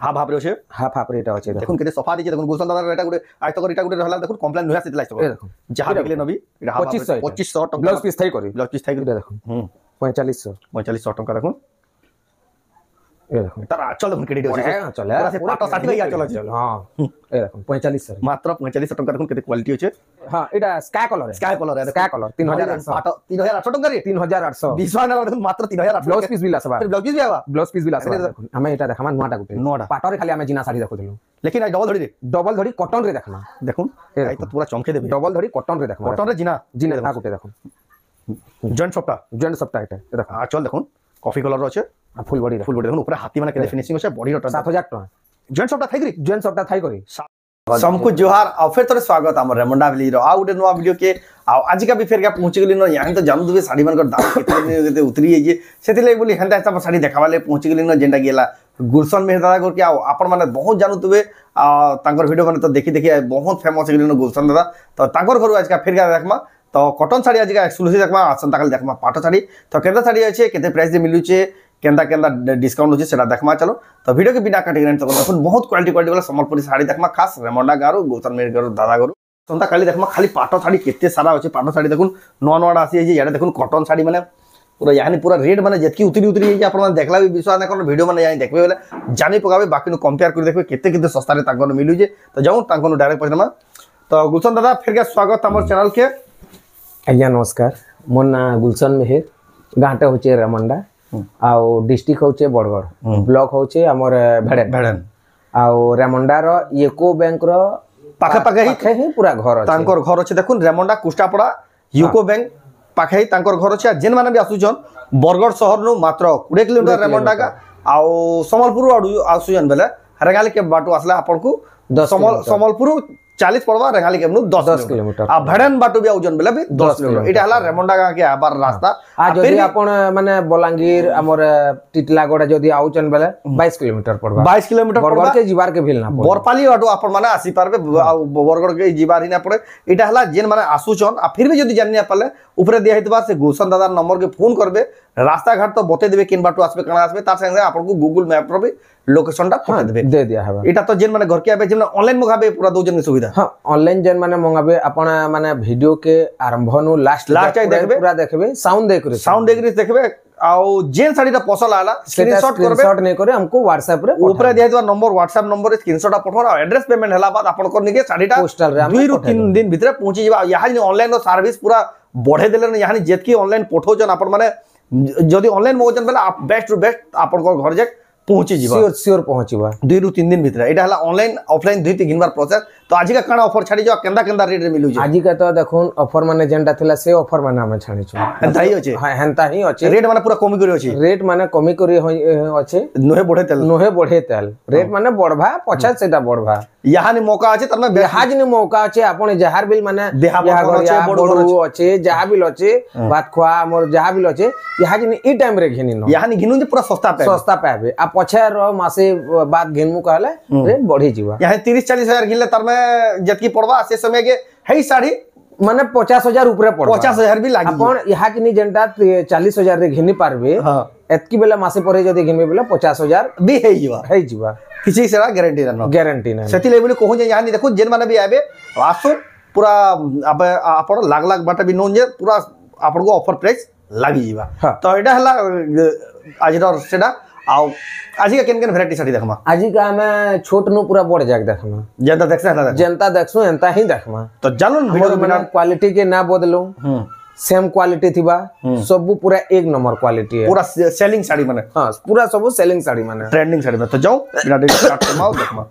half half রে আছে half half রে এটা আছে দেখুন কেতে সফা দিছে দেখুন গুলশন দাদার এটা গুটে আজ তক এটা গুটে রহলা দেখুন কমপ্লেন নয়া সিতলা আইছো দেখুন যাহা দেখলে নবী এটা হাফ 2500 টাকা ব্লাউজ পিস থাই করি ব্লাউজ পিস থাই এটা দেখুন 4500 টাকা দেখুন এই দেখুন তার চল দেখুন কেডি আছে হ্যাঁ চলে পুরা পাটা 60 লাগা চলে হ্যাঁ এই দেখুন 4500 মাত্র 4500 টাকা দেখুন কেতে কোয়ালিটি আছে হ্যাঁ এটা স্কাই কালার স্কাই কালার 3800 টাকা রে 3800 বিশওয়া না দেখুন মাত্র 3800 ব্লাউজ পিস বিল আছে ব্লাউজ পিস বিয়া ব্লাউজ পিস বিল আছে দেখুন আমি এটা দেখামা নটা গুটে পাটরে খালি আমি জিনা শাড়ি দেখুছিলু लेकिन आई डबल धड़ी कॉटन रे देखमा देखुन आई तो पूरा चमके देबे डबल धड़ी कॉटन रे देखमा कॉटन रे जिना आ गुटे देखुन जॉइंट सप्ताह এটা দেখুন आ चल देखुन कॉफी कलर আছে फुल बॉडी देखुन ऊपर हाथी माने के फिनिशिंग আছে बॉडी रटा 7000 টাকা जॉइंट सप्ताह थाई करी सबको जोहार और फिर तोरे स्वागत हमर रेमंडा वैली रो आ उडे नवा वीडियो के आ आज का भी फेर का पहुंच गेली न यहां तो जानू दुबे साड़ी मानकर दाम केते उतरी है जे सेति ले बोली हंदा सब साड़ी देखावाले पहुंच गेली न जेंडा गेला गुलशन मेहर दादा कर के आपण माने बहुत जानू तुबे तांकर वीडियो माने तो देखि देखि बहुत फेमस गेली न गुलशन दादा तो तांकर घर आज का फेर का देखमा तो कॉटन साड़ी आज का एक्सक्लूसिव देखमा आसंता काल देखमा पाटो साड़ी तो केंदा साड़ी আছে केते प्राइस दे मिलु छे केंदा केंदा डिस्काउंट होचे सेटा देखमा चलो तो वीडियो के बिना काटी तो देखो बहुत क्वालिटी वाला संबलपुरी साड़ी देखमा खास रेमंडा गारो गुलशन मेहर गारो दादा गारो संता काली देखमा खाली पाटो साड़ी केते सारा होचे पाटो साड़ी देखुन नॉन वाडा आसी जे याडे देखुन कॉटन साड़ी माने पूरा यानी पूरा रेट माने जतकी उतरी है आपण माने देखला भी विश्वास ना करन वीडियो माने यानी देखबे बेले जानि पकाबे बाकी नु कंपेयर कर देखबे केते केते सस्ता रे तांको मिलु जे तो जाऊ तांको डायरेक्ट पछमा तो गुलशन दादा फिर के स्वागत हमर चैनल के आज्ञा नमस्कार मोर ना गुलशन मेहर गांटा होचे रेमंडा आउ डिस्ट्रिक्ट होचे बड़गड़ ब्लॉक होचे हमर भेड़न आउ रेमंडा रो यूको बैंक रो पाखे पाखे ही पूरा घर अछि तांकर घर अछि देखुन रेमंडा कुष्टापड़ा यूको बैंक पाखे ही तांकर घर अछि जेन माने भी आसुछन बरगड़ शहर नु मात्र 20 किलोमीटर रेमंडा का आउ समलपुर आसुछन बेले रेगाली के बाटो आसला आपन को समलपुर 40 पड़वा रेगाली के 10 किलोमीटर आ भेड़न बाटो भी आउजन बेले भी 10 किलोमीटर एटा हला रेमंडा का के आबार रास्ता आ जदी आपण माने बलांगीर हमर टिटलागोड़ा जदी आउजन बेले 22 किलोमीटर पड़वा 22 किलोमीटर बरगड़ के जीवार के भेल ना बरपाली बाटो आपण माने आसी पारबे बरगड़ के जीवार ही ना पड़े एटा हला जेन माने आसुचन आ फिर भी जदी जानि पाले ऊपर दिया हितबा से गुलशन दादा नंबर के फोन करबे रास्ता घाट तो बते देबे किन बाटो आसबे कना आसबे तार संगे आपन को गूगल मैप रो भी लोकेशन टा पठा देबे दे दिया हबा एटा तो जेन माने घर के आबे जेन ऑनलाइन मगाबे पूरा दो जन के सुविधा हां ऑनलाइन जेन माने मंगाबे आपण माने वीडियो के आरंभ नु लास्ट देखबे पूरा देखबे साउंड देखबे आउ जेन साड़ीटा पसंद आला स्क्रीनशॉट नहीं करे हमको व्हाट्सएप रे ऊपर दिया दिया नंबर व्हाट्सएप नंबर रे स्क्रीनशॉट पठो और एड्रेस पेमेंट हला बाद आपन को निके साड़ीटा पोस्टल रे 2 रु 3 दिन भीतर पहुंची जेबा यहां ऑनलाइन रो सर्विस पूरा बढ़े देले न यहां जेतकी ऑनलाइन पठोजन आपन माने जदी ऑनलाइन मोजन बेला आप बेस्ट टू बेस्ट आपन को घर जे पहुंची जीवा श्योर पहुंचीबा 2 रु 3 दिन भीतर एटा हला ऑनलाइन ऑफलाइन 2-3 बार प्रोसेस तो आज का काना ऑफर छाड़ी जो केंदा केंदा रेट रे मिलु जे आज का तो देखुन ऑफर माने जेंडा थिला से ऑफर माने हम छाणी छु हेंता ही अछि हां हेंता ही अछि रेट माने पूरा कमी करी अछि रेट माने कमी करी अछि नोहे बढ़े तेल रेट माने बढ़भा 50 सेटा बढ़भा यहानी मौका अछि तमे बेहाज नि मौका अछि आपण जहार बिल माने देहा बड़ू अछि जहा बिल अछि बात खुआ मोर जहा बिल अछि यहाज नि ई टाइम रे घेनी न यहानी घिनु जे पूरा सस्ता पाबे आ पछे रो मासे बाद घेनमु कहले रेट बढ़ी जीवा यहां 30-40 हजार घिले तर में जतकी पड़वा से समय के हेई साड़ी माने 50,000 ऊपर पड़ 50,000 भी लागी आपण यहा कि नि जेंटा 40,000 रे घेनी पारबे हां एतकी बेला मासे परे जदी घेनबे बेला 50,000 भी हेई जीवा किसी सेरा गारंटी ना सेति लेबे कहू जे यहां नि देखो जेन माने भी आबे आसो पूरा अब आपण लाख बाटा भी नोन जे पूरा आपण को ऑफर प्राइस लागी जीवा तो एटा हला आज रो सेडा आउ आज का केन वैरायटी साड़ी देखमा आज का हमें छोट नु पूरा बड़ जाक देखमा जनता देखसु एंता ही देखमा तो जानू वीडियो बिना क्वालिटी के ना बदलू सेम क्वालिटी थिबा सब पूरा एक नंबर क्वालिटी है पूरा सेलिंग साड़ी माने हां पूरा सब सेलिंग साड़ी माने ट्रेंडिंग साड़ी में तो जाओ बिना डेट स्टार्ट करमाओ देखमा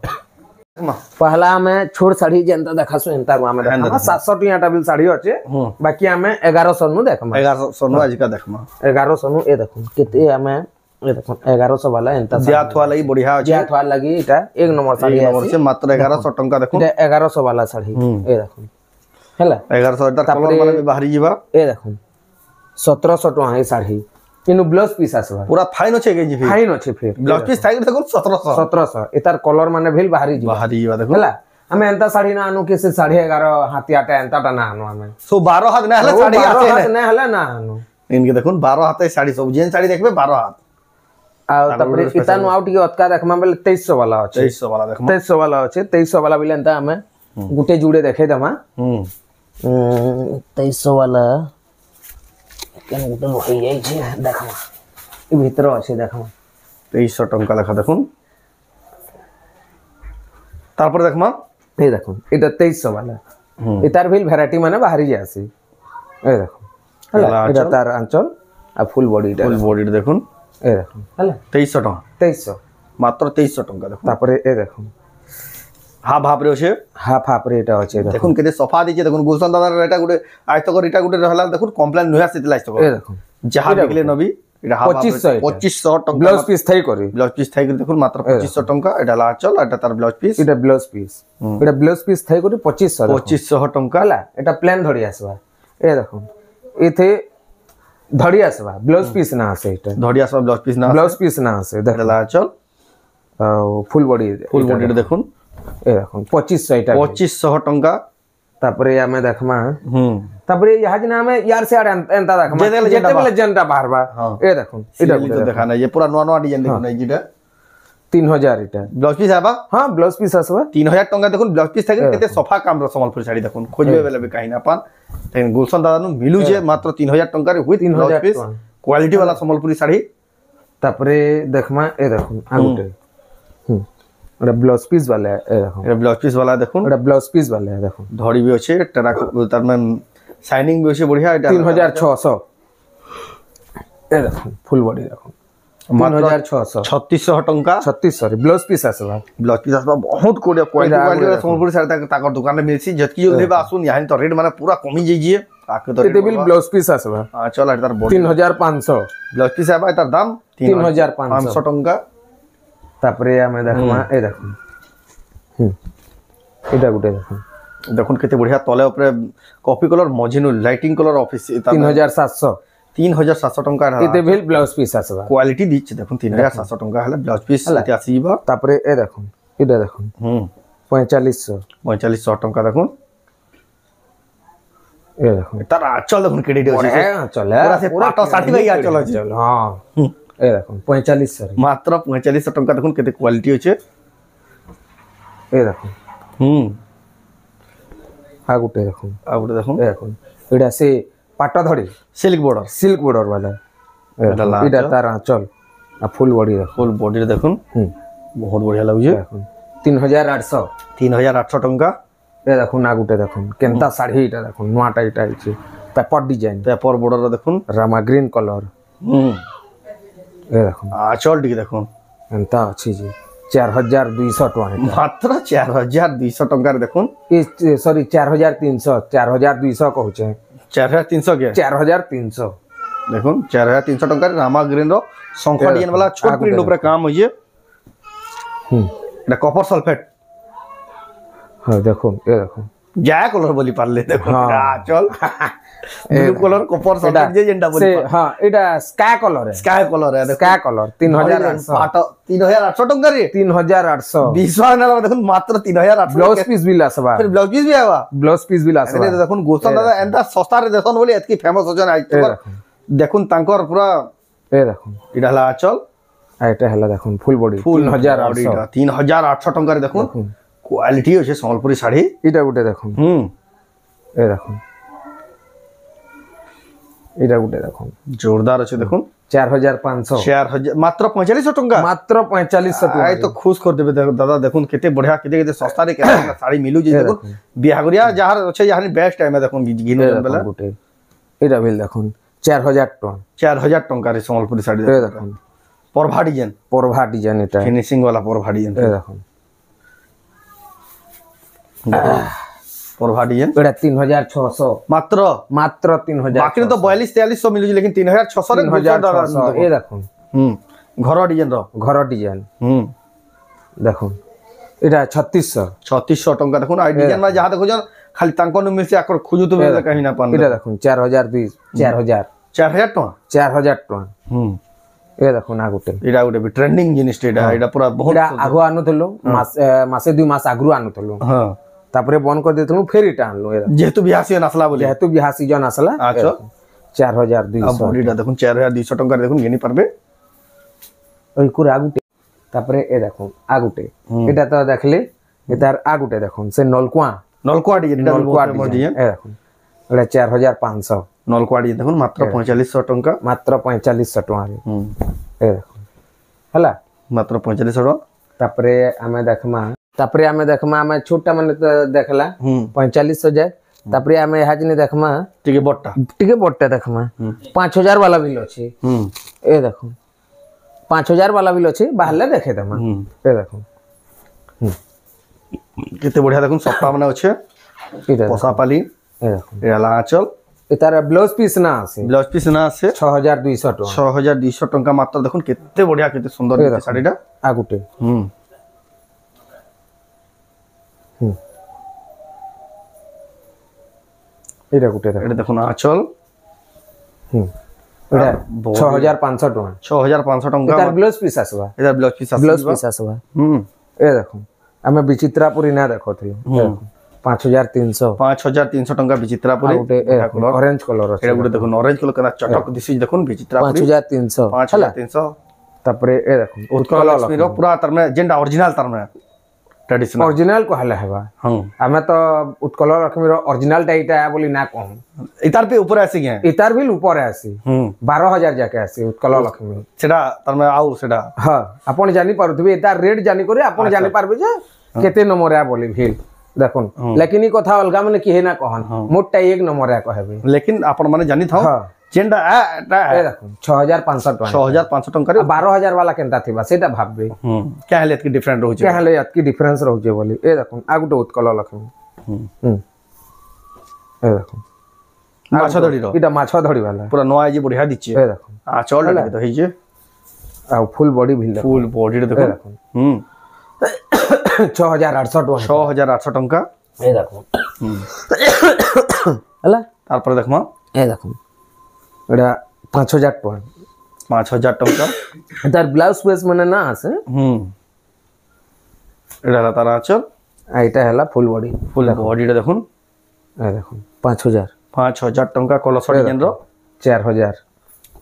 पहला हमें छोट साड़ी जनता देखासु एंता हमें देखमा 700 टियाटा बिल साड़ी अछि बाकी हमें 1100 नु देखमा 1100 नु आज का देखमा 1100 नु ए देखो केते हमें ये देखो 1100 वाला एंता दियात वाला ही बढ़िया अछि दियात वाला लगी एटा एक नंबर साड़ी है मात्र 1100 टंका देखो एटा 1100 वाला साड़ी ए देखो हैला 1100 एटा कलर माने बाहरी जीवा ए देखो 1700 टका है साड़ी किनु ब्लाउज पीस आसबा पूरा फाइन अछि के जी फाइन अछि फिर ब्लाउज पीस थाई देखो 1700 एतार कलर माने भेल बाहरी जीवा देखो हैला हमें एंता साड़ी ना आनु के से 11.5 हाथियाटा एंता टा ना आनु हमें सो 12 हाथ ना हला साड़ी हाथ ना हला ना आनु इनके देखो 12 हाथ साड़ी सब जेन साड़ी देखबे 12 हाथ आ तापर इता नु आउट के अतका देखमा बेले 2300 वाला अछि 2300 वाला देखमा 2300 वाला अछि 2300 वाला बिले एंता हमें गुटे जुड़े देखे दमा 2300 वाला केन गुटे होई जाई छै देखमा ई भीतर अछि देखमा 2300 टंका लेखा देखुन तारपर देखमा ए देखुन एटा 2300 वाला इतार बिल वैरायटी माने बाहरी जासी ए देखो हला एटा तार अंचल आ फुल बॉडी देखुन ए देखो हला 2300 टंका 2300 मात्र 2300 टंका देखुन तापर ए देखो हाफ हाफ रे अछि हाफ हाफ रे एटा अछि देखुन केते सफा दिजे देखुन गुलशन दादा एटा गुटे आज तक एटा गुटे रहला देखुन कंप्लेन नुया सितला आज तक ए देखो जहां बिकले नबी एटा हाफ 2500 टंका ब्लाउज पीस थाई करी ब्लाउज पीस थाई करी देखुन मात्र 2500 टंका एटा ला चल एटा तार ब्लाउज पीस एटा ब्लाउज पीस थाई करी 2500 टंका हला एटा प्लेन धड़ी आसबा ए देखो एथे धड़ी आसबा ब्लाउज पीस ना आसे एटा धड़ी आसबा ब्लाउज पीस ना आसे देख ला चल फुल बॉडी देखुन ए देखो 2500 एटा 2500 टंका तापरे हमें देखमा तापरे यहाँ जिना हमें यार से एंता देखमा जेते बेले जनता बाहरबा ए देखो एटा देखा ना ये पूरा नवा डिजाइन देखो ना जीटा 3000 एटा ब्लाउज पीस आबा हां ब्लाउज पीस आसबा 3000 टंका देखुन ब्लाउज पीस থাকে केते सफा काम रो संबलपुर साड़ी देखुन खोजबे बेले भी कहीं ना पान लेकिन गुलशन दादा नु मिलु जे मात्र 3000 टंका रे हुई 3000 पीस क्वालिटी वाला संबलपुरी साड़ी तापरे देखमा ए देखुन आगुटे एटा ब्लाउज पीस वाला ए देखो एटा ब्लाउज पीस वाला देखुन एटा ब्लाउज पीस वाला है देखो धड़ी भी अछि टेरा तार में शाइनिंग भी अछि बढ़िया एटा 3600 ए देखो फुल बॉडी देखो 3600 3600 टंका 3600 ब्लाउज पीस आसबा बहुत कोडिया क्वालिटी वाला संबलपुरी साड़ी ताकर दुकान में मिलसी जतकी जल्दी बा आसुन यहां तो रेट माने पूरा कमी जाइए आके तो एते बिल ब्लाउज पीस आसबा हां चल तार बॉडी 3500 ब्लाउज पीस आबा तार दाम 3500 टंका तापरे हमें देखमा ए देखो एटा गुटे देखो देखुन केते बढ़िया तले ऊपर कॉफी कलर मझिनु लाइटिंग कलर ऑफिस 3700 टंका एते बिल ब्लाउज पीस आसबा क्वालिटी दिछ देखुन 3700 टंका हला ब्लाउज पीस एते आसीबा तापरे ए देखो एटा देखो 4500 टंका देखुन ए देखो तार आचल देखुन केडी अछि चल पूरा से पाटो साथी भाई आचल अछि हां ए देखो 4500 मात्र 4500 टंका देखुन केते क्वालिटी अछि ए देखो आ गुटे देखो ए देखो एडा से पाटा धड़ी सिल्क बॉर्डर वाला एडा तार चल आ फुल बॉडी देखुन बहुत बढ़िया लागुजे देखो 3800 टंका ए देखो ना गुटे देखो केनता साड़ी एटा देखो नोटा एटा छै पेपर डिजाइन पेपर बॉर्डर देखुन रामा ग्रीन कलर ए देखो आचल डी देखुन एंता अछि जी 4200 टका मात्र 4200 टंका रे देखुन ए सॉरी 4200 कहू छै 4300 के 4300 देखुन 4300 टंका रे रामा ग्रीन रो संखा डिजाइन वाला छोट प्रिंट ऊपर काम होइए एटा कॉपर सल्फेट हां देखो ए देखो जाया कलर बोली पारले देखो चल ब्लू कलर कॉपर सल्फेट जे जेंडा बोली से हां एटा स्काई कलर है स्काई कलर 3800 टंका रे 3800 विश्वास ना देखुन मात्र 3800 ब्लाउज पीस भी आसबा फिर ब्लाउज पीस भी आवा अरे देखुन गोसन दादा एंता सस्ता रे देखन बोली एतकी फेमस होजन आज तक देखुन तांकर पूरा ए देखो इडा हला चल एटा हला देखुन फुल बॉडी 3800 टंका रे देखुन क्वालिटी होछे संबलपुरी साड़ी इटा गुटे देखो ए देखो इटा गुटे देखो जोरदार আছে দেখুন 4500 मात्र 4500 टंका मात्र 4500 टंका आय तो खुश कर देबे दादा देखुन केते बढ़िया केते सस्ता रे केते साड़ी मिलु जे देखुन बिहागरिया जहार আছে जहार बेस्ट टाइम है देखुन गिनो बेला गुटे इटा बिल देखुन 4000 टंका रे संबलपुरी साड़ी देखुन परभा डिजाइन एटा फिनिशिंग वाला परभा डिजाइन ए देखुन परभा डिजाइन एटा 3600 मात्र 3000 बाकी तो 42-4300 मिलु लेकिन 3600 रे ए देखुन घर डिजाइन देखुन एटा 3600 टंका देखुन आई डिजाइन में जहां देखो खाली तांको न मिलसे आकर खोजु तो कहीं ना पान एटा देखुन 4000 टका ए देखुन आ गुटे एटा गुटे भी ट्रेंडिंग जिनिस एटा पूरा बहुत आगो आनुथलो मासे 2 मास आगु आनुथलो हां तापरे बन कर देथनु फेर इटा आनलो जेतु बियाह सीजन आसला बोले जेतु बियाह सीजन आसला अच्छा 4200 अब बॉडीटा देखुन 4200 टंका देखुन गेनी परबे ওই করে আগুটে তারপরে এ দেখুন আগুটে এটা তো দেখলে এটার আগুটে দেখুন সে নলকুয়া নলকুয়া ডিজাইন নলকুয়া ডিজাইন এ দেখুন এটা 4500 নলকুয়া ডিজাইন দেখুন মাত্র 4500 টଙ୍କା মাত্র 4500 ଟଙ୍କାରେ ଏ ଦେଖୁন ହେଲା মাত্র 4500 ଟଙ୍କା ତାପରେ ଆମେ ଦେଖମା ଆମେ ଛୋଟା ମାନେ ତ ଦେଖଲା 4500 ଯାଏ ତାପରେ ଆମେ ଏହା ଜିନି ଦେଖମା ଟିକେ ବଡଟା ଦେଖମା 5000 वाला बिल ଅଛି ଏ ଦେଖୁन 5000 वाला बिल ଅଛି ବାହାରଲେ ଦେଖେ ଦେମା ଏ ଦେଖୁन କେତେ ବଢିଆ ଦେଖୁন ସଫା ମାନେ ଅଛି ପସାପାଲି ଏ ଦେଖୁন ଏ ହେଲା ଆঁଚଲ এটার ব্লাউজ পিস না আছে 6200 টাকা 6200 টଙ୍କା মাত্র দেখুন কেতে বঢ়িয়া কেতে সুন্দর শাড়িটা আগুটে এটা গুটে এটা দেখুন আঁচল এটা 6500 টাকা 6500 টଙ୍କା এটার ব্লাউজ পিস আসবা এটা ব্লাউজ পিস আসবা এ দেখুন আমি বিচিত্রাপুরি না দেখোথি 5300 ଟଙ୍କା ବିଚିତ୍ରାପୁରୀ ଅରେଞ୍ଜ କଲର ଅଛି ଏଟା ଗୋଟେ ଦେଖୁନ ଅରେଞ୍ଜ କଲର କେନା ଚଟକ ଦିଶି ଦେଖୁନ ବିଚିତ୍ରାପୁରୀ 5300 ତାପରେ ଏ ଦେଖୁନ ଉତ୍କଳ ଲକ୍ଷ୍ମୀର ପୁରା ତରମେ ଯେନ୍ଟା ଅରିଜିନାଲ ତରମେ ट्रेडिशनल ओरिजिनल कहले हेबा हमें तो उत्कल लक्ष्मी रो ओरिजिनल टाइटा बोली ना कहूं इतार पे ऊपर आसी गया इतार भी ऊपर आसी 12000 जाके आसी उत्कल लक्ष्मी सेटा तमे आउ सेटा हां आपण जानि पारुथबे इतार रेट जानि करे आपण जानि पारबे जे केते नंबर आ बोली भील देखुन लेकिन ई कथा अलगा माने की हे ना कहन मोटा एक नंबर आ कहबे लेकिन आपण माने जानि थाओ जेंडा एटा ए देखुन 6500 टका 6500 टका रे 12000 वाला केनता थिबा सेटा भाबबे क्या हेले की डिफरेंट रहउचे क्या हेले की डिफरेंस रहउचे बोली ए देखुन आ गुटे उत्कल लक्ष्मी ए देखुन माछा धड़ी रो इटा माछा धड़ी वाला पूरा नया जी बढ़िया दिचे ए देखुन आ चल लगे तो हेजे आ फुल बॉडी भी फुल बॉडी रे देखुन 6800 टका 6800 टका ए देखुन हला तार पर देखमा ए देखुन एटा 5000 टका 5000 टका तार ब्लाउज पीस माने ना आसे एटा तार आचल आ एटा हला फुल बॉडी रे देखुन ए देखुन 5000 टका कलर डिजाइन रो 4000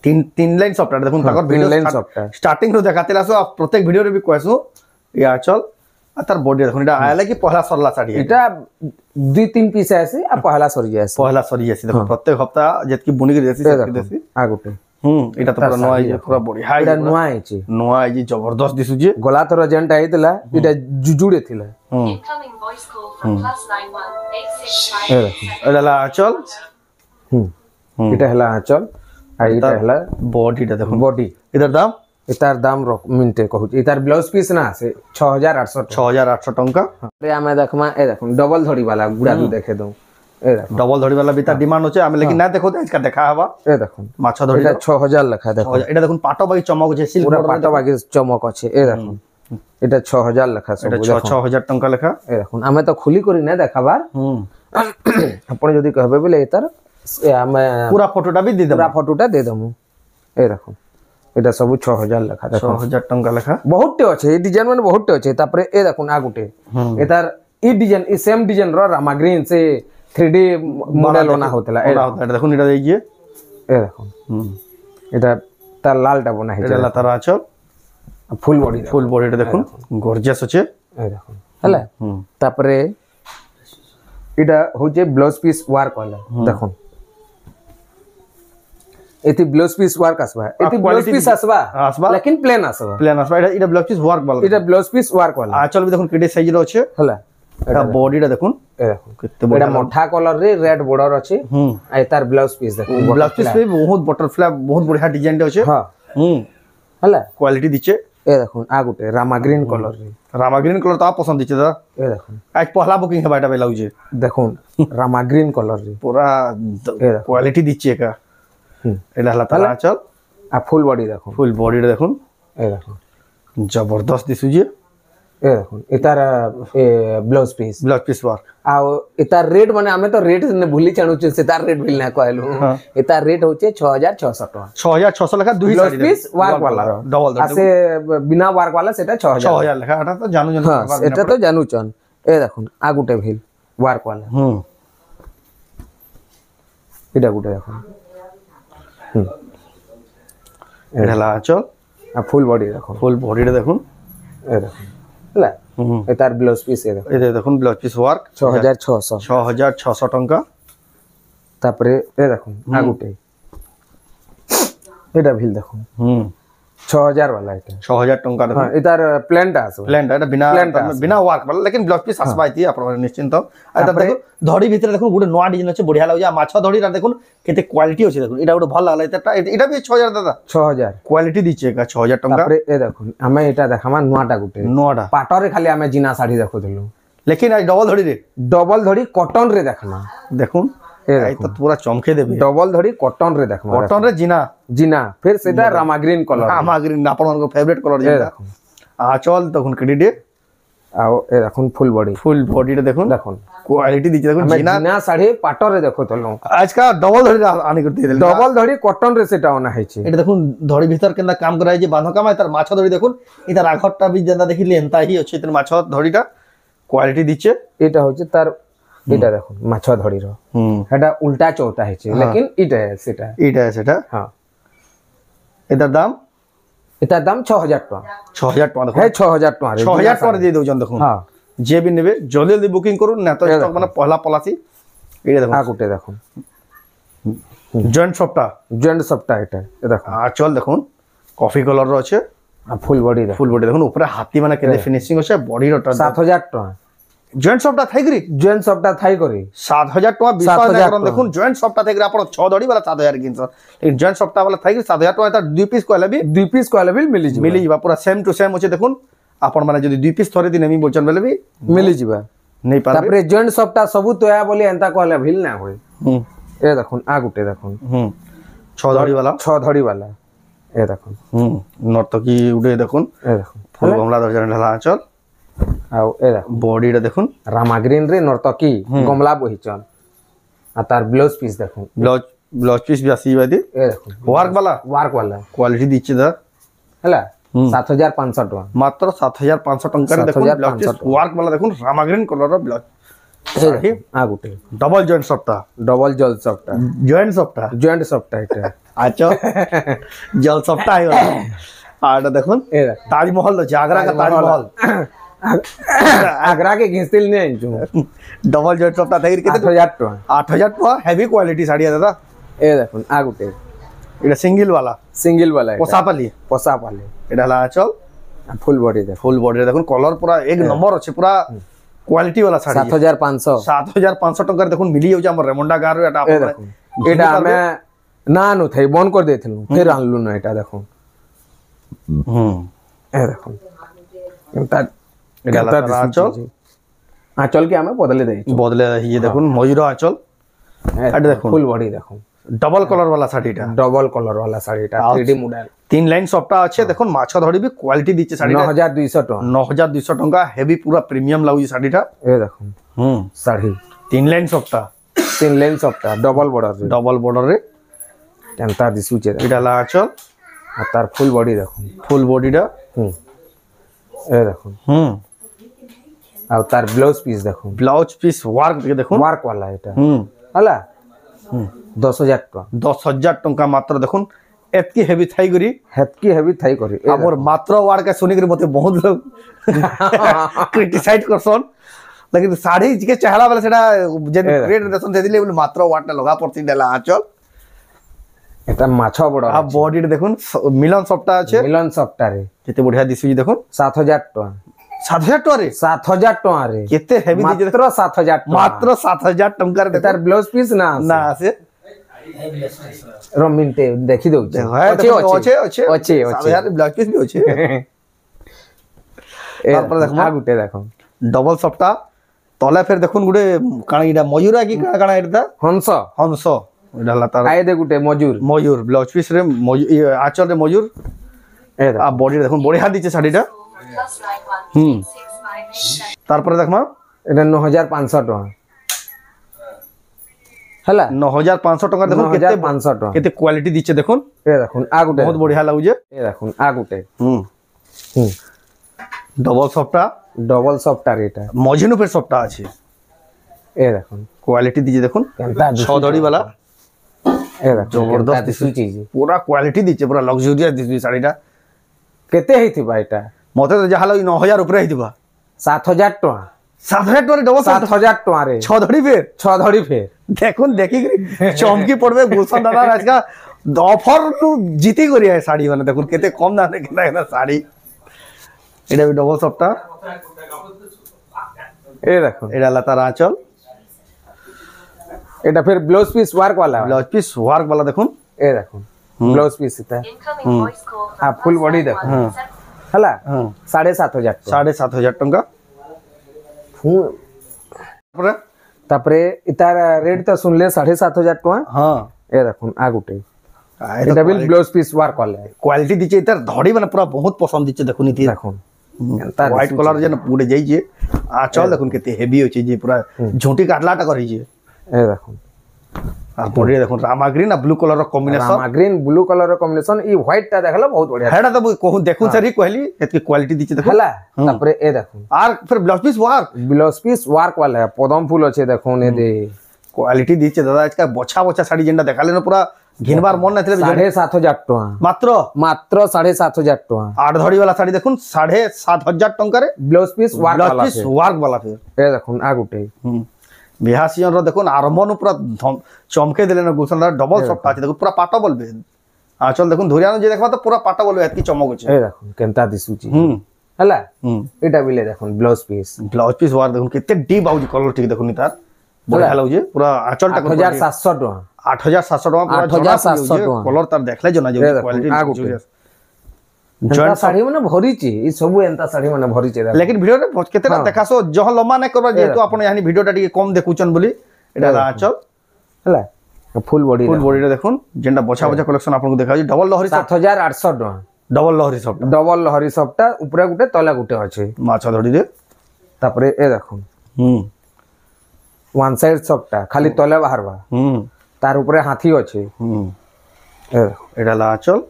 तीन लाइन सॉफ्टवेयर देखुन ताकर वीडियो लाइन सॉफ्टवेयर स्टार्टिंग रो देखातेला सो प्रत्येक वीडियो रे भी कहसु या आचल आ तार बॉडी देखुन एटा आयला कि पहला सरला साड़ी एटा 2-3 पीस आसे आ पहला सरी जायसे पहला सरी जायसे देखो प्रत्येक हप्ताह जेतकी बुनी के देसी सेतकी देसी आ गुटे एटा तो पूरा नया है पूरा बढ़िया एटा नया है नया है जबरदस्त दिसु जे गला तोर जेंटा आइतला एटा जुजुडे थिला Incoming voice call from +91 एटा ला चल एटा हला चल आ एटा हला बॉडी टा देखो बॉडी इधर दाम इतार दाम मिनटे कहू इतार ब्लाउज पीस ना से 6800 टंका रे आमे देखमा ए देखुन डबल धड़ी वाला गुडा दू देखे दऊ ए देखो डबल धड़ी वाला बिता डिमांड होचे आमे लेकिन ना देखो इसका देखा हवा ए देखुन माछा धड़ी एटा 6000 लिखा देखो एटा देखुन पाटो बागी चमक जे सिल्क पूरा पाटो बागी चमक আছে ए देखुन एटा 6000 लिखा सब एटा 6000 टंका लिखा ए देखुन आमे तो खुली करी ना देखाबार आपण जदी कहबे बोले एतार आमे पूरा फोटोटा भी दे दे पूरा फोटोटा दे दमु ए देखुन এটা সব 6000 লেখা দেখো 6000 টাকা লেখা বহুতটে আছে এই ডিজাইন মানে বহুতটে আছে তারপরে এ দেখুন আ গুটে এটার ই ডিজাইন ই সেম ডিজাইন র রামা গ্রিন সে 3D মডেল বনা হতলা এটা দেখুন এটা দেই গিয়ে এ দেখুন এটা তার লালটা বনা হইছে এটা তার আচল ফুল বডিটা দেখুন গর্জিয়াস আছে এই দেখুন হলা তারপরে এটা হচ্ছে ব্লাউজ পিস ওয়ার্ক वाला দেখুন एती ब्लाउज पीस वर्क आसबा एती ब्लाउज पीस आसबा लेकिन प्लेन आसबा एटा ब्लाउज पीस वर्क वाला एटा ब्लाउज पीस वर्क वाला आचल भी देखुन केडे साइज रो আছে हला एटा बॉडीटा देखुन ए देखुन केते बड़ा मोठा कलर रे रेड बॉर्डर আছে आ एतार ब्लाउज पीस देखुन ब्लाउज पीस पे बहुत बटरफ्लाई बहुत बढ़िया डिजाइन আছে हां हला क्वालिटी दिचे ए देखुन आ गुटे रामा ग्रीन कलर रे रामा ग्रीन कलर तो आप पसंद दिचे दा ए देखुन आज पहला बुकिंग है बाटा बेलाउ जे देखुन रामा ग्रीन कलर रे पूरा क्वालिटी दिचे का এটা হলা তার আচল आ फुल बॉडी देखो फुल बॉडी দেখুন ए देखो जबरदस्त दिसु जे ए देखो इतार ए ब्लाउज पीस वर्क आ इतार रेट माने हमें तो रेट ने भूली चाणु से तार रेट बिल ना कहलु इतार रेट होचे 6600 टका 6600 लेखा दुई ब्लाउज पीस वर्क वाला डबल आसे बिना वर्क वाला सेटा 6000 लेखा এটা তো জানু हां এটা তো জানু চন ए দেখুন आ गुटे ভিল वर्क वाला এটা गुटे দেখুন এটা হলা আচল ফুল বডি দেখুন ফুল বডিটা দেখুন এ দেখুন ହେଲା ଏ ତାର ବ୍ଲାଉଜ ପିସ୍ ଏ ଦେଖୁন এই দেখুন ব্লাউজ পিস ওয়ার্ক 6600 6600 ଟଙ୍କା ତାପରେ ଏ ଦେଖୁন ଆଉ ଗୋଟେ ଏଟା ଭିଲ ଦେଖୁন 6000 वाला এটা 6000 ଟଙ୍କା ହଁ ଦେଖୁন ଏ ତାର ପ୍ଲେନଟା ଆସିବ প্ল্যানটা এটা বিনা বিনা ওয়ার্ক বালা লেকিন ব্লাউজ পিস আসবা আইতি আপনারা নিশ্চিন্ত এটা দেখুন ধড়ি ভিতরে দেখুন গুড়ে নয়া ডিজাইন আছে বঢ়িয়া লাগুছে মাছ ধড়িটা দেখুন কেতে কোয়ালিটি আছে দেখুন এটা গুড়ে ভাল লাগলা এটা বি 6000 দাদা 6000 কোয়ালিটি দিচ্ছে কা 6000 ଟଙ୍କା ତାପରେ ଏ ଦେଖୁন ଆମେ ଏଟା ଦେଖାମା ନୂଆଟା ଗୋଟେ ନଅଟା ପାଟରେ ଖାଲି ଆମେ ଜିନା ଶାଢୀ ଦେଖୁଥିଲୁ লেকিন আই ডবল ধড়ি রে ଡବଲ ଧଡ଼ି କଟନ ରେ ଦେଖମା দেখুন এই তো পুরা চমকে দেবে ଡବଲ ଧଡ଼ି কটନ ରେ ଦେଖମା কটন রে জিনা ଜିନା ফের সেটা রামা গ্রিন কলর আমা গ্রিন আপনার ফেভারিট কালার যেটা দেখুন আঁচল তখন ক্রেডিট ଆଉ ଏ ଦେଖୁন ফুল বডি ফুল বডিটা দেখুন দেখুন কোয়ালিটি দিচ্ছে দেখুন ଆମେ জিনা ଜିନା ଶାଢୀ ପାଟରେ দেখুଥିଲୁ আজকা ডবল ধড়ি আনি করে দিয়ে দিলেন ଡବଲ ଧଡ଼ି କଟନ ରେ সেটা অনা ହେଇଛି এটা দেখুন ধড়ি ভিতর কেন কাম করা হয়েছে বাঁধ কাম তার মাছ ধড়ি দেখুন এটার আঘরটা বি যেটা দেখিলে এনতা হি আছে তার মাছ ধড়িটা কোয়ালিটি দিচ্ছে এটা হচ্ছে তার এটা দেখুন মাছ ধড়ির এটা উল্টা চৌতা ହେଇଛି লেকিন এটা সেটা এইটা সেটা হ্যাঁ এটার দাম এটার দাম 6000 টাকা 6000 টাকা দেখুন হ্যাঁ 6000 টাকা 6000 টাকা দিয়ে দেউছেন দেখুন হ্যাঁ যে বি নেবে জলদি জলদি বুকিং করুন না তো স্টক মানে পহলা পলাসি এইটা দেখুন আ গুটে দেখুন জয়েন্ট শপটা জয়েন্ট সবটা এটা এ দেখুন আঁচল দেখুন কফি কালার আছে ফুল বডি দেখুন ফুল বডি দেখুন উপরে হাতি মানে কেতে ফিনিশিং আছে বডির 7000 টাকা জয়েন্ট শপটা থাইগরি জয়েন্ট সবটা থাই করে 7000 টাকা 7000 20000 দেখুন জয়েন্ট শপটা থাইগরি আপন 6 ধড়ি वाला 7000 কিনছ এই জয়েন্ট শপটা वाला থাইগরি 7000 টাকা তার দুই পিস কইলা বি দুই পিস কোয়ালিটি মিলি যাবে মিলি যাবা পুরা সেম টু সেম আছে দেখুন আপন মানে যদি দুই পিস থরে দিন আমি বলছন বলে বি মিলি যাবে নেই পারবে তারপরে জয়েন্ট সবটা সবু তোয়া বলি এন্তা কইলে ভিল না হয় হুম এ দেখুন আ গুটে দেখুন 6 ধড়ি वाला 6 ধড়ি वाला এ দেখুন নর্তকি উড়ে দেখুন এ দেখুন ফুল গমলা দর্জন ঢালা আঁচল আও এ দেখুন বডিটা দেখুন রামা গ্রিন রে নর্তকি গমলা বহিচন আর তার ব্লাউজ পিস দেখুন ব্লাউজ পিস বি আসি বাদি এ দেখুন ওয়ার্ক वाला ওয়ার্ক वाला কোয়ালিটি দিচ্ছে দা হেলা 7500 টাকা মাত্র 7500 টাকার দেখুন 7500 ব্লাউজ পিস ওয়ার্ক वाला দেখুন রামাগ্রিন কালারের ব্লাউজ আ গুটে ডবল জয়েন্ট শপটা ডবল জল সবটা জয়েন্ট শপটা জয়েন্ট সবটা এটা আচ্ছা জল সবটা আই আর এটা দেখুন এ দেখুন তাজমহল আছে আগ্রা का তাজমহল আগ্রা কে ঘিসতিল নেই জু ডবল জয়েন্ট শপটা থাকি কেতে 8000 টাকা 8000 টাকা হেভি কোয়ালিটি শাড়ি দাদা এ দেখুন আ গুটে এটা সিঙ্গেল वाला সিঙ্গেল वाला পোসাপালি পোসা পালে এটা হলো আঁচল ফুল বডি দেখুন ফুল বডি দেখুন কলর পুরা এক নম্বর আছে পুরা কোয়ালিটি वाला শাড়ি 7500 7500 টাকার দেখুন মিলি যাচ্ছে আমার রেমন্ডা গার এটা এ দেখুন এটা আমি না নু থাই বন্ধ করে দিয়েছিলাম ফের আনলু না এটা দেখুন এ দেখুন এটা আঁচল আঁচল কি আমি বদলে দেই বদলে ইয়ে দেখুন ময়ূর আঁচল এটা দেখুন ফুল বডি দেখুন ডবল কলর वाला শাড়িটা ডবল কলর वाला শাড়িটা 3D মডেল 3 লাইন সবটা আছে দেখুন মাছ ধরিবি কোয়ালিটি দিচ্ছে শাড়িটা 9200 টাকা 9200 টাকা হেভি পুরা প্রিমিয়াম লাগুছে শাড়িটা এ দেখুন শাড়ি 3 লাইন সবটা 3 লেন সবটা ডবল বর্ডার ডবল বর্ডার রে কেনতা দিসুছে এটা লা আঁচল আর তার ফুল বডি দেখুন ফুল বডিটা এ দেখুন আর তার ব্লাউজ পিস দেখুন ব্লাউজ পিস ওয়ার্ক দেখুন ওয়ার্ক वाला এটা হলা 10000 টাকা 10000 টাকা মাত্র দেখুন এতকি হেভি থাই করি হেতকি হেভি থাই করি আমার মাত্র ওয়ার্ক শুনি করে মতে বহুত লোক ক্রিটিসাইজ করছন लेकिन साड़ी के चहला वाला सेटा जे रेट देसन दे दिले मात्र ওয়ার্কটা লগা পড়তি দেলা আঁচল এটা মাছ বড় আর বডিটা দেখুন মিলন সবটা আছে মিলন সবটা রে কেতে বঢ়িয়া দিছি দেখুন 7000 টাকা 7000 টাকা রে 7000 টাকা রে কেতে হেভি দিছে মাত্র 7000 টাকা মাত্র 7000 টাকার তার ব্লাউজ পিস না না আছে রমিনতে দেখি দউ আছে আছে আছে আছে 7000 ব্লাউজ পিস বি আছে তারপর দেখো আগুতে দেখো ডবল সফটা তলে ফের দেখুন গুড়ে কাଣା এটা ময়ূর কি কাଣା এটা হংস হংস এটা হলা তার আই দে গুটে মজুর ময়ূর ব্লাউজ পিস রে আঁচল রে ময়ূর এ আর বডি দেখুন বড়ি হাত দিচ্ছে শাড়িটা +91 6587 তারপরে দেখমা এটা 9500 টাকা হলা 9500 টাকা দেখুন কেতে 9500 টাকা কেতে কোয়ালিটি দিচ্ছে দেখুন এ দেখুন আগুতে বহুত বড়িয়া লাগুছে এ দেখুন আগুতে ডবল সফটা ডবল সফটার এটা মজিনো ফের সফটা আছে এ দেখুন কোয়ালিটি দিচ্ছে দেখুন কেনতা ছদড়ি वाला এ দেখুন জবরদস্ত দিসু চিজ পুরা কোয়ালিটি দিচ্ছে পুরা লাক্সারিয়াস দিচ্ছে শাড়িটা केते हेतिबा एटा मते तो जहालो 9000 ऊपर हेतिबा 7000 टका 7000 टका डबल 7000 टका रे 6 धड़ी फेर 6 धड़ी फेर देखुन देखी चमकी पड़बे गुलशन दादा आज का ऑफर तो जीती करी है साड़ी माने देखुन केते कम दाम रे केना साड़ी एटा भी डबल सप्ता ए देखो एटा लतार आंचल एटा फिर ब्लाउज पीस वर्क वाला ब्लाउज पीस वर्क वाला देखुन ए देखो ब्लाउज पीस इता Incoming voice call from आ फुल बॉडी +91 देखो हला 7500 टका 7500 टका तापरे तापरे इतार रेट तो सुनले 7500 टका हां ए देखो आ गुटे एटा भी ब्लाउज पीस वर्क वाला क्वालिटी दिचे इतर धड़ी माने पूरा बहुत पसंद दिचे देखुन इति देखो व्हाइट कलर जे पुडे जाई जे आंचल देखुन केते हेवी होची जे पूरा झोंटी काटलाटा करी जे ए देखो आ बॉडी देखुन रामा ग्रीन आ ब्लू कलर रो combination Rama green blue colour रो कॉम्बिनेशन ई व्हाइट ता देखला बहुत बढ़िया हेडा तो कहू देखुन सरी कहली एतकी क्वालिटी दिचे देखो हला तापरे ए देखो आर फिर blouse piece work blouse piece work वाला है पदम फूल अच्छे देखो ने दे क्वालिटी दिचे दादा आज का बछा बछा साड़ी जेंडा देखाले न पूरा घिनबार मन नथिले 7500 टका मात्र मात्र 7500 टका 8 धड़ी वाला साड़ी देखुन 7500 टंका रे ब्लाउज पीस वर्क ब्लाउज वाला पीस वर्क वाला फिर ए देखो आ गुटे बिहासियन रो देखुन आरंभ न पूरा चमके देले न गुलशन दादा डबल सफ्ट আছে देखुन पूरा पाटा बोलबे आंचल देखुन धुरियान जे देखबा तो पूरा पाटा बोलबे एतकी चमक होचे ए देखो केनता दिसुची हला एटा बिले देखो ब्लाउज पीस ब्लाउज पीस वार देखुन केते डीप आउजी कलर ठीक देखुन तार बढ़िया लाउजे पूरा आंचल टा 8700 टका 8700 टका पूरा 8700 टका कलर तार देखले जना जे क्वालिटी जॉइंट साड़ी माने भरिची ई सब एंता साड़ी माने भरिची लेकिन वीडियो रे केतेना देखासो जह लम्बा नै करबा जेतु आपण यानी वीडियोटा टिके कम देखुचन बोली एटा आंचल हला फुल बॉडी रे देखुन जेंडा बछा बछा कलेक्शन आपन को देखाजी डबल लहरी 7800 टका डबल लहरी सब डबल लहरी सबटा ऊपरे गुटे तले गुटे अछि माछा धड़ी रे तापरे ए देखो वन साइड सबटा खाली तले बाहरबा तार ऊपरे हाथी अछि ए एटा ला आंचल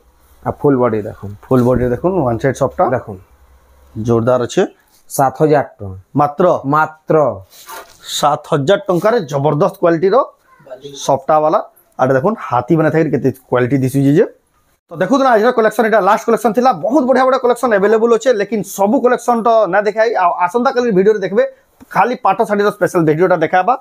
आ फुल बॉडी देखुन वन साइड सबटा देखुन जोरदार अच्छे 7000 टका मात्र मात्र 7000 टंका रे जबरदस्त क्वालिटी रो सफ्टा वाला आटे देखुन हाथी बना थाके केते क्वालिटी दिसु जे तो देखु ना आज कलेक्शन एटा लास्ट कलेक्शन थिला बहुत बढ़िया बढ़िया कलेक्शन अवेलेबल होचे लेकिन सब कलेक्शन तो ना देखाई आ आसंता कल वीडियो रे देखबे खाली पाटो साड़ी रो स्पेशल वीडियोटा देखाबा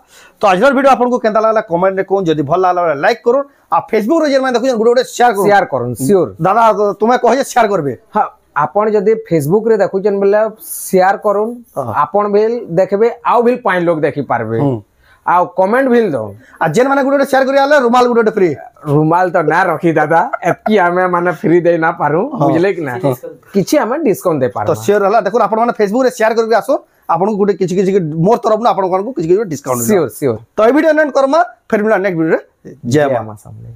तो आजर वीडियो आपन को केनता लागला कमेंट रे कोन जदी भल लागला लाइक करो आ फेसबुक रे जे मैं देखु गुडे शेयर करो श्योर दादा तुमे कहे शेयर करबे हां आपण जदी फेसबुक रे देखुचन बोले शेयर करूं आपण बेल देखबे आउ बिल पाइन लोग देखि पारबे आ कमेंट बिल दो आ जेन माने गुडे शेयर करी आले रुमाल गुडे फ्री रुमाल तो ना रखी दादा एकी हमें माने फ्री दे ना पारू बुझले कि ना किछि हमें डिस्काउंट दे पारू तो शेयर हला देखो आपण माने फेसबुक रे शेयर करबे आसो आपण गुडे किछि किछि मोर तरफ ना आपण को किछि किछि डिस्काउंट श्योर तो ए वीडियो एंड करमा फिर मिला नेक्स्ट वीडियो रे जय मां सामने